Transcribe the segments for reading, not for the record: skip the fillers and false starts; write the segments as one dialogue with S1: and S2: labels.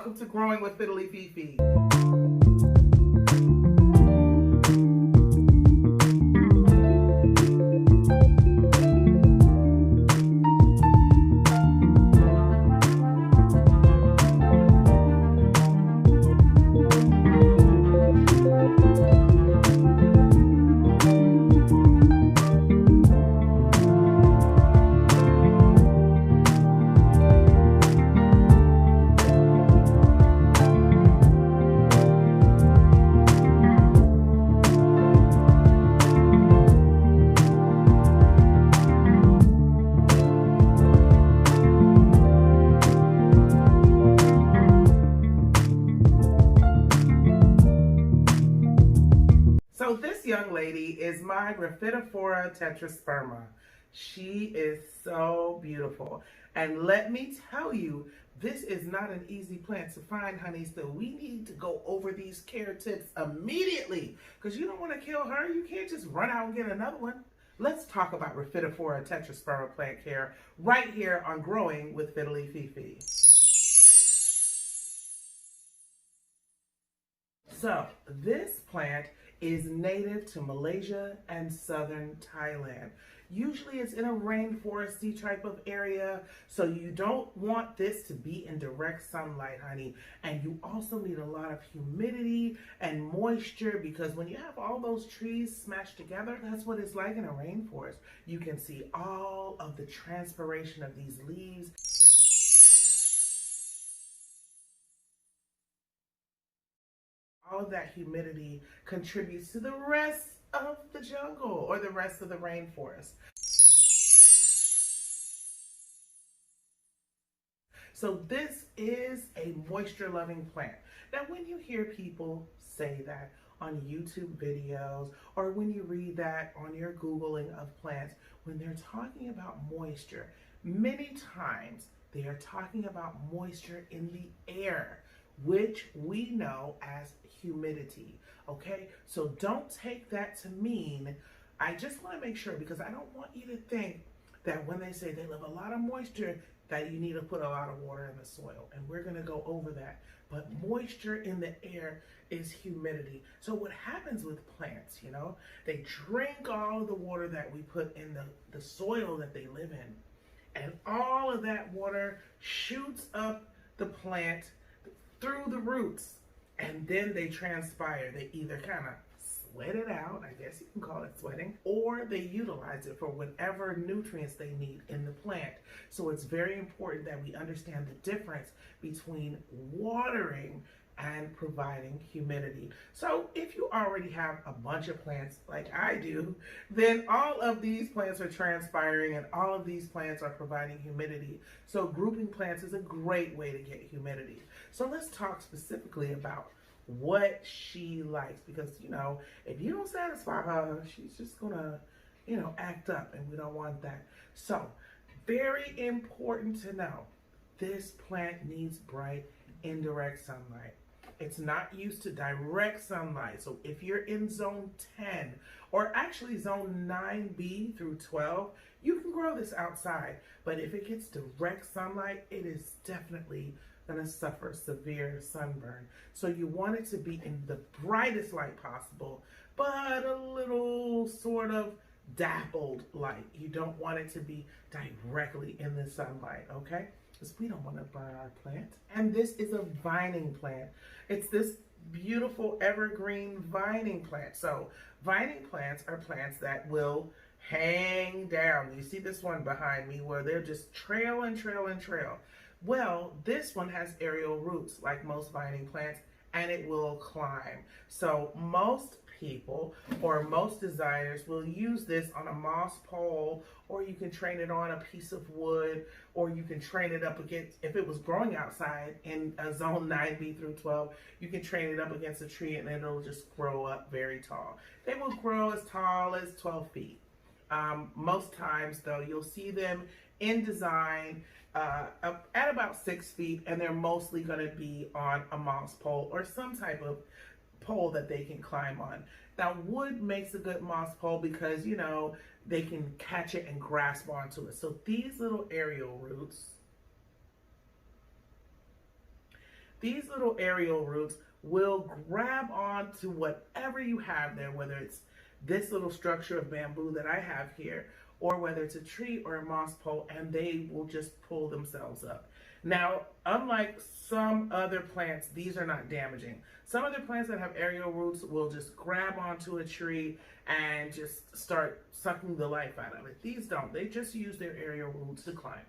S1: welcome to Growing with Fiddly Fifi. So this young lady is my Raphidophora tetrasperma. She is so beautiful. And let me tell you, this is not an easy plant to find, honey. So we need to go over these care tips immediately because you don't want to kill her. You can't just run out and get another one. Let's talk about Raphidophora tetrasperma plant care right here on Growing with Fiddly Fifi. So this plant is native to Malaysia and southern Thailand. Usually it's in a rainforesty type of area, so you don't want this to be in direct sunlight, honey. And you also need a lot of humidity and moisture because when you have all those trees smashed together, that's what it's like in a rainforest. You can see all of the transpiration of these leaves. All of that humidity contributes to the rest of the jungle or the rest of the rainforest. So this is a moisture-loving plant. Now, when you hear people say that on YouTube videos or when you read that on your Googling of plants, when they're talking about moisture, many times they are talking about moisture in the air, which we know as humidity, okay? So don't take that to mean, I just want to make sure, because I don't want you to think that when they say they love a lot of moisture, that you need to put a lot of water in the soil, and we're going to go over that. But moisture in the air is humidity. So what happens with plants, you know, they drink all of the water that we put in the soil that they live in, and all of that water shoots up the plant through the roots, and then they transpire. They either kind of sweat it out, I guess you can call it sweating, or they utilize it for whatever nutrients they need in the plant. So it's very important that we understand the difference between watering and providing humidity. So if you already have a bunch of plants like I do, then all of these plants are transpiring and all of these plants are providing humidity. So grouping plants is a great way to get humidity. So let's talk specifically about what she likes, because you know, if you don't satisfy her, she's just gonna, you know, act up, and we don't want that. So very important to know, this plant needs bright indirect sunlight. It's not used to direct sunlight. So if you're in zone 10 or actually zone 9B through 12, you can grow this outside. But if it gets direct sunlight, it is definitely going to suffer severe sunburn. So you want it to be in the brightest light possible, but a little sort of dappled light. You don't want it to be directly in the sunlight, okay? Because we don't want to burn our plant. And this is a vining plant. It's this beautiful evergreen vining plant. So vining plants are plants that will hang down. You see this one behind me where they're just trail and trail and trail. Well, this one has aerial roots like most vining plants, and it will climb. So most people or most designers will use this on a moss pole, or you can train it on a piece of wood, or you can train it up against, if it was growing outside in a zone 9B through 12, you can train it up against a tree and it'll just grow up very tall. They will grow as tall as 12 feet. Most times though, you'll see them in design at about 6 feet, and they're mostly going to be on a moss pole or some type of pole that they can climb on. Now, wood makes a good moss pole because, you know, they can catch it and grasp onto it. So these little aerial roots, these little aerial roots will grab onto whatever you have there, whether it's this little structure of bamboo that I have here, or whether it's a tree or a moss pole, and they will just pull themselves up. Now, unlike some other plants, these are not damaging. Some other plants that have aerial roots will just grab onto a tree and just start sucking the life out of it. These don't. They just use their aerial roots to climb.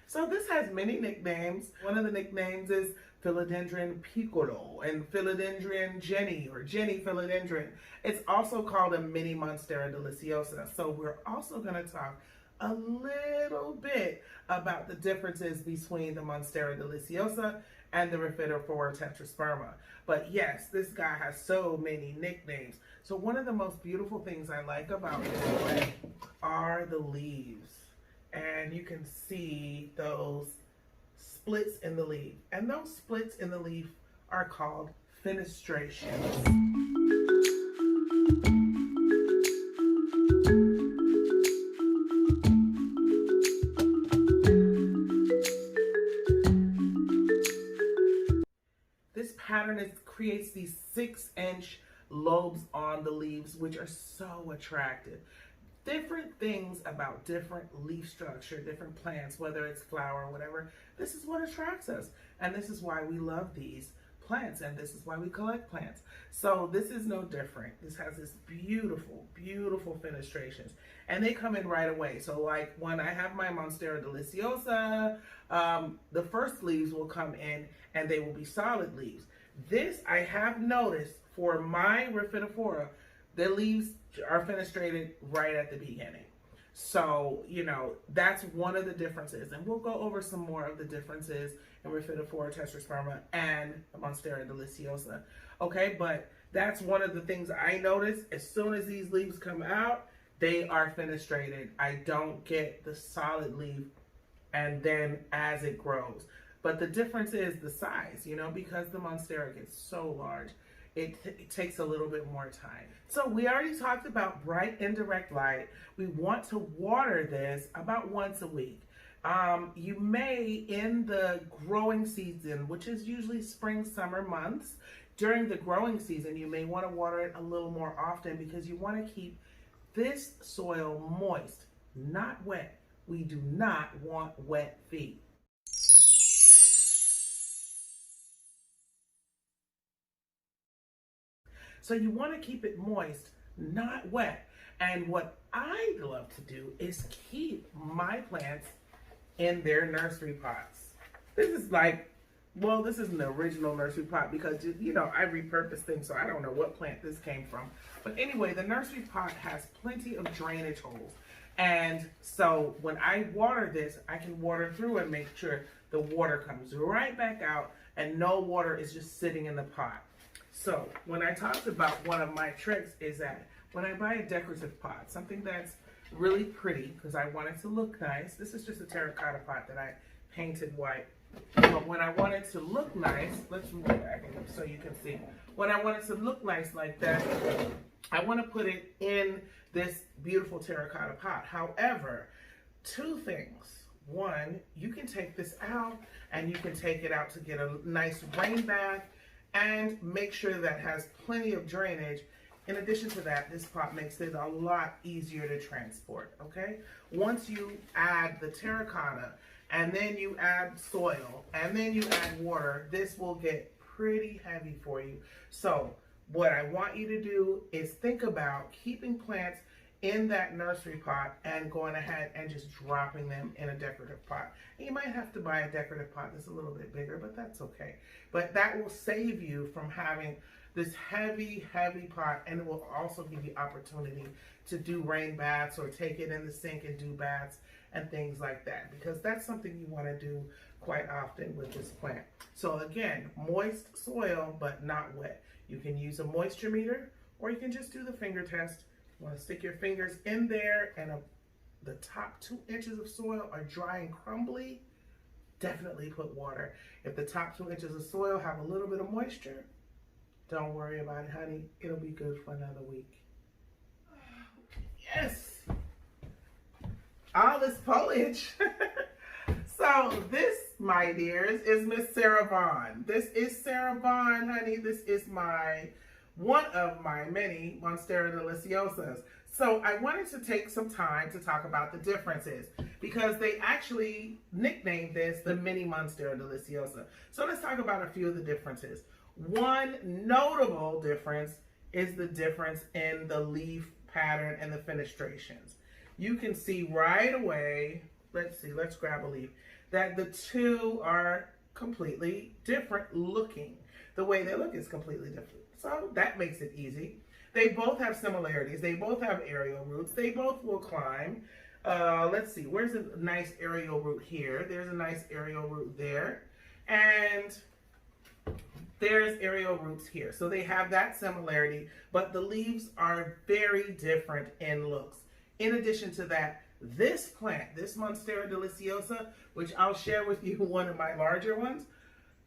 S1: So this has many nicknames. One of the nicknames is Philodendron piccolo and Philodendron Jenny or Jenny philodendron. It's also called a Mini Monstera deliciosa. So we're also going to talk a little bit about the differences between the Monstera deliciosa and the Raphidophora tetrasperma. But yes, this guy has so many nicknames. So one of the most beautiful things I like about this plant are the leaves. And you can see those splits in the leaf. And those splits in the leaf are called fenestrations. This pattern creates these 6-inch lobes on the leaves, which are so attractive. Different things about different leaf structure, different plants, whether it's flower or whatever, this is what attracts us. And this is why we love these plants, and this is why we collect plants. So this is no different. This has this beautiful, beautiful fenestrations, and they come in right away. So like when I have my Monstera deliciosa, the first leaves will come in and they will be solid leaves. This I have noticed for my Raphidophora, the leaves are fenestrated right at the beginning. So, you know, that's one of the differences. And we'll go over some more of the differences in Raphidophora tetrasperma and Monstera deliciosa. Okay, but that's one of the things I notice. As soon as these leaves come out, they are fenestrated. I don't get the solid leaf and then as it grows. But the difference is the size, you know, because the Monstera gets so large. It takes a little bit more time. So we already talked about bright indirect light. We want to water this about once a week. You may, in the growing season, which is usually spring, summer months, during the growing season, you may want to water it a little more often because you want to keep this soil moist, not wet. We do not want wet feet. So you want to keep it moist, not wet. And what I love to do is keep my plants in their nursery pots. This is like, well, this isn't the original nursery pot because, you know, I repurpose things, so I don't know what plant this came from. But anyway, the nursery pot has plenty of drainage holes. And so when I water this, I can water through and make sure the water comes right back out and no water is just sitting in the pot. So when I talked about one of my tricks is that when I buy a decorative pot, something that's really pretty because I want it to look nice. This is just a terracotta pot that I painted white. But when I want it to look nice, let's move it back so you can see. When I want it to look nice like that, I want to put it in this beautiful terracotta pot. However, two things. One, you can take this out and you can take it out to get a nice rain bath and make sure that has plenty of drainage. In addition to that, this pot makes it a lot easier to transport, okay? Once you add the terracotta, and then you add soil, and then you add water, this will get pretty heavy for you. So what I want you to do is think about keeping plants in that nursery pot and going ahead and just dropping them in a decorative pot. And you might have to buy a decorative pot that's a little bit bigger, but that's okay. But that will save you from having this heavy, heavy pot, and it will also give you opportunity to do rain baths or take it in the sink and do baths and things like that, because that's something you want to do quite often with this plant. So again, moist soil, but not wet. You can use a moisture meter, or you can just do the finger test. You want to stick your fingers in there, and the top 2 inches of soil are dry and crumbly, definitely put water. If the top 2 inches of soil have a little bit of moisture, don't worry about it, honey. It'll be good for another week. Yes! All this foliage. So this my dears, is Miss Sarah Vaughn. This is Sarah Vaughn, honey. This is one of my many Monstera deliciosas. So I wanted to take some time to talk about the differences because they actually nicknamed this the Mini Monstera deliciosa. So let's talk about a few of the differences. One notable difference is the difference in the leaf pattern and the fenestrations. You can see right away, let's grab a leaf, that the two are completely different looking. The way they look is completely different. So that makes it easy. They both have similarities. They both have aerial roots. They both will climb. Let's see, where's a nice aerial root here? There's a nice aerial root there. And there's aerial roots here. So they have that similarity, but the leaves are very different in looks. In addition to that, this plant, this Monstera deliciosa, which I'll share with you one of my larger ones,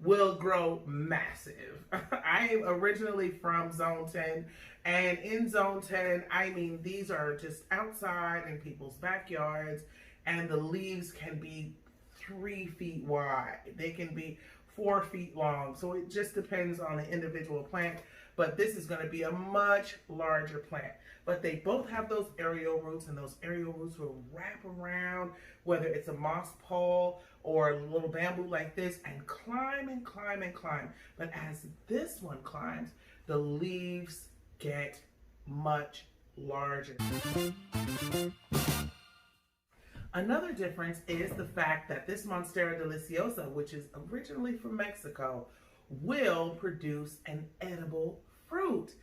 S1: will grow massive. I am originally from Zone 10, and in Zone 10, I mean, these are just outside in people's backyards, and the leaves can be 3 feet wide. They can be 4 feet long. So it just depends on the individual plant, but this is going to be a much larger plant. But they both have those aerial roots, and those aerial roots will wrap around, whether it's a moss pole or a little bamboo like this, and climb and climb and climb. But as this one climbs, the leaves get much larger. Another difference is the fact that this Monstera deliciosa, which is originally from Mexico, will produce an edible fruit.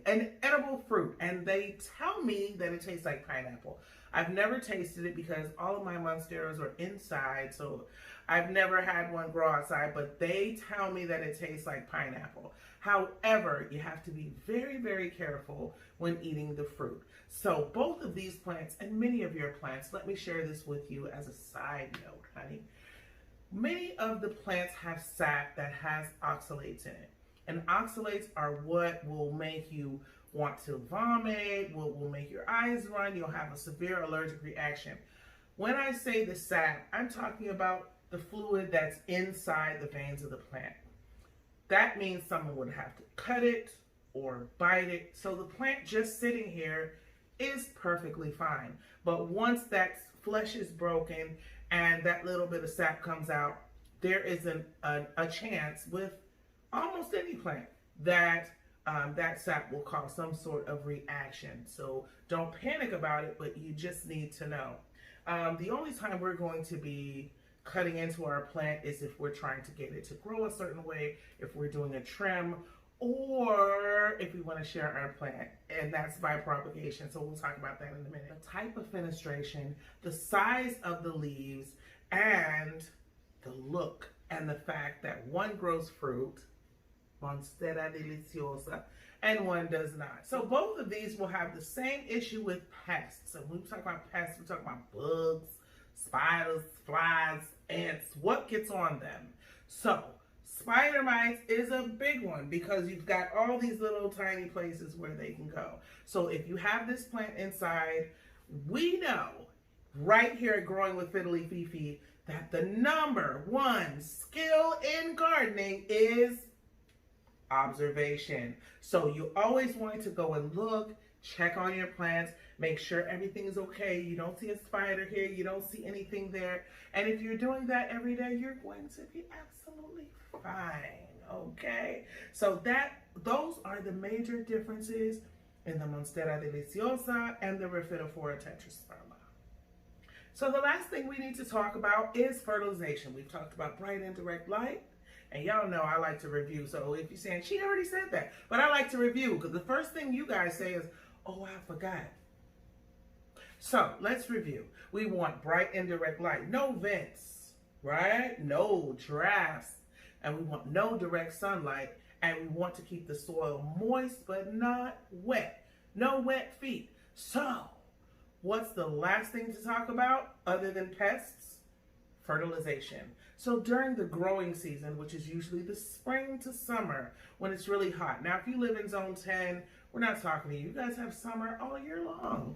S1: An edible fruit, and they tell me that it tastes like pineapple. I've never tasted it because all of my Monsteras are inside, so I've never had one grow outside, but they tell me that it tastes like pineapple. However, you have to be very, very careful when eating the fruit. So both of these plants and many of your plants, let me share this with you as a side note, honey. Many of the plants have sap that has oxalates in it. And oxalates are what will make you want to vomit, what will make your eyes run, you'll have a severe allergic reaction. When I say the sap, I'm talking about the fluid that's inside the veins of the plant. That means someone would have to cut it or bite it. So the plant just sitting here is perfectly fine. But once that flesh is broken and that little bit of sap comes out, there is a chance with almost any plant that that sap will cause some sort of reaction. So don't panic about it, but you just need to know. The only time we're going to be cutting into our plant is if we're trying to get it to grow a certain way, if we're doing a trim, or if we want to share our plant, and that's by propagation. So we'll talk about that in a minute. The type of fenestration, the size of the leaves, and the look, and the fact that one grows fruit, Monstera deliciosa, and one does not. So both of these will have the same issue with pests. And when we talk about pests, we're talking about bugs, spiders, flies, ants. What gets on them? So spider mites is a big one because you've got all these little tiny places where they can go. So if you have this plant inside, we know right here at Growing with Fiddly Fifi that the #1 skill in gardening is observation. So you always want to go and look, check on your plants, make sure everything is okay. You don't see a spider here, you don't see anything there. And if you're doing that every day, you're going to be absolutely fine, okay? So those are the major differences in the Monstera deliciosa and the Raphidophora tetrasperma. So the last thing we need to talk about is fertilization. We've talked about bright and direct light. And y'all know I like to review. So if you're saying, she already said that. But I like to review because the first thing you guys say is, oh, I forgot. So let's review. We want bright and direct light. No vents, right? No drafts. And we want no direct sunlight. And we want to keep the soil moist but not wet. No wet feet. So what's the last thing to talk about other than pests? fertilization. So during the growing season, which is usually the spring to summer, when it's really hot. Now, if you live in zone 10, we're not talking to you. You guys have summer all year long.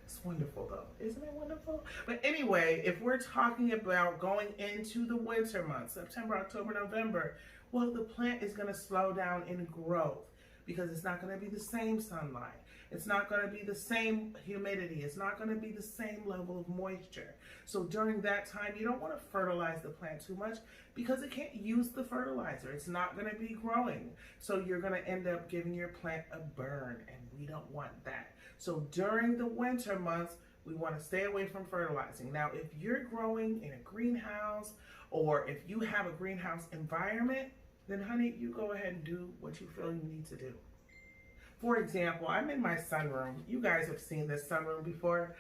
S1: It's wonderful though, isn't it wonderful? But anyway, if we're talking about going into the winter months, September, October, November, well, the plant is going to slow down in growth because it's not going to be the same sunlight. It's not going to be the same humidity. It's not going to be the same level of moisture. So during that time, you don't want to fertilize the plant too much because it can't use the fertilizer. It's not going to be growing. So you're going to end up giving your plant a burn, and we don't want that. So during the winter months, we want to stay away from fertilizing. Now, if you're growing in a greenhouse or if you have a greenhouse environment, then honey, you go ahead and do what you feel you need to do. For example, I'm in my sunroom. You guys have seen this sunroom before.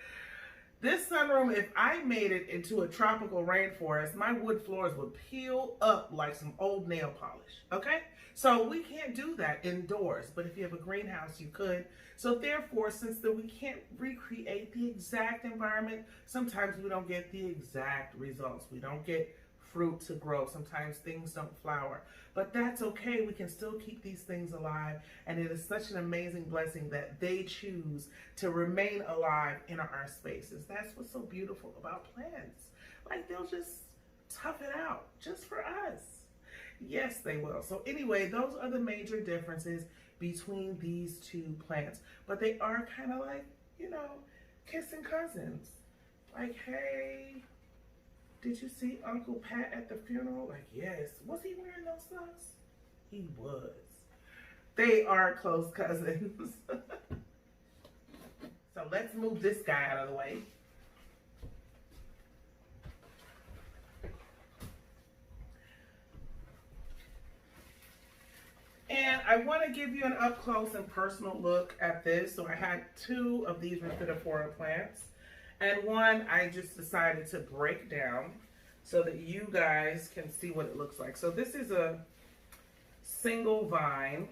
S1: This sunroom, if I made it into a tropical rainforest, my wood floors would peel up like some old nail polish, okay? So we can't do that indoors, but if you have a greenhouse, you could. So therefore, since we can't recreate the exact environment, sometimes we don't get the exact results. We don't get fruit to grow. Sometimes things don't flower, but that's okay. We can still keep these things alive, and it is such an amazing blessing that they choose to remain alive in our spaces. That's what's so beautiful about plants. Like, they'll just tough it out just for us. Yes, they will. So anyway, those are the major differences between these two plants, but they are kind of like, you know, kissing cousins. Like, hey, did you see Uncle Pat at the funeral? Like, yes. Was he wearing those socks? He was. They are close cousins. So let's move this guy out of the way. And I want to give you an up close and personal look at this. So I had two of these Raphidophora plants. And one I just decided to break down so that you guys can see what it looks like. So this is a single vine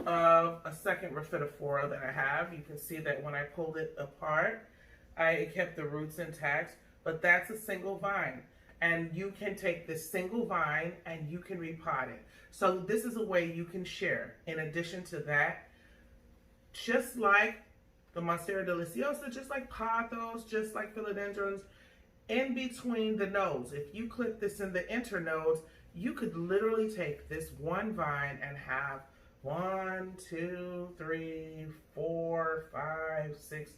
S1: of a second Raphidophora that I have. You can see that when I pulled it apart, I kept the roots intact, but that's a single vine. And you can take this single vine and you can repot it. So this is a way you can share. In addition to that, just like the Monstera deliciosa, just like pothos, just like philodendrons, in between the nodes, if you clip this in the internodes, you could literally take this one vine and have 1, 2, 3, 4, 5, 6.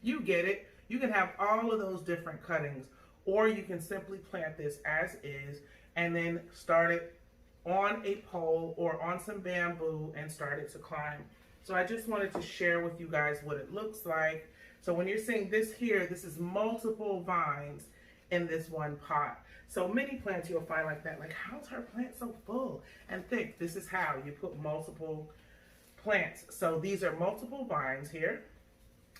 S1: You get it. You can have all of those different cuttings, or you can simply plant this as is and then start it on a pole or on some bamboo and start it to climb. So I just wanted to share with you guys what it looks like. So when you're seeing this here, this is multiple vines in this one pot. So many plants you'll find like that. Like, how's her plant so full and thick? This is how you put multiple plants. So these are multiple vines here.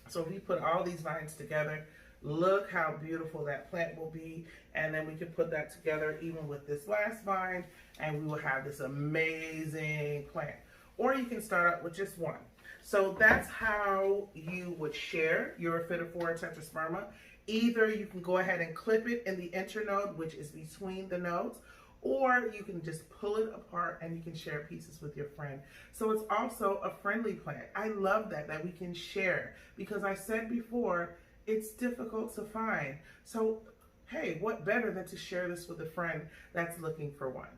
S1: So if you put all these vines together, look how beautiful that plant will be. And then we can put that together even with this last vine, and we will have this amazing plant. Or you can start out with just one. So that's how you would share your Raphidophora tetrasperma. Either you can go ahead and clip it in the internode, which is between the nodes, or you can just pull it apart and you can share pieces with your friend. So it's also a friendly plant. I love that we can share, because I said before, it's difficult to find. So, hey, what better than to share this with a friend that's looking for one?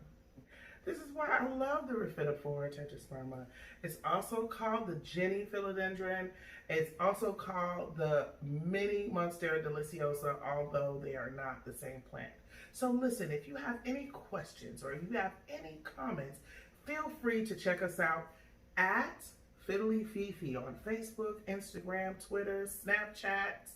S1: This is why I love the Raphidophora tetrasperma. It's also called the Jenny philodendron. It's also called the Mini Monstera deliciosa, although they are not the same plant. So listen, if you have any questions or if you have any comments, feel free to check us out at Fiddly Fifi on Facebook, Instagram, Twitter, Snapchat,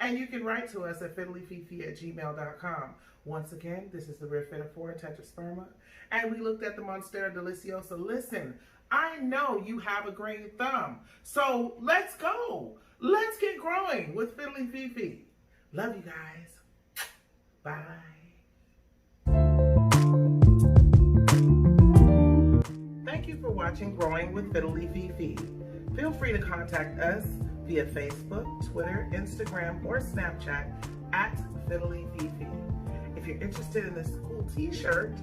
S1: and you can write to us at fiddlyfifi@gmail.com. Once again, this is the Raphidophora tetrasperma, and we looked at the Monstera deliciosa. Listen, I know you have a green thumb, so let's go. Let's get growing with Fiddly Fifi. Love you guys. Bye. Thank you for watching Growing with Fiddly Fifi. Feel free to contact us via Facebook, Twitter, Instagram, or Snapchat at Fiddly Fifi. If you're interested in this cool t-shirt,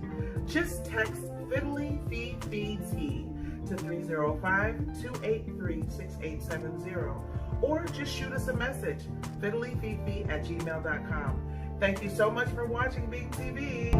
S1: just text Fiddly Fifi T to 305-283-6870, or just shoot us a message, fiddlyfifi@gmail.com. Thank you so much for watching Beam TV.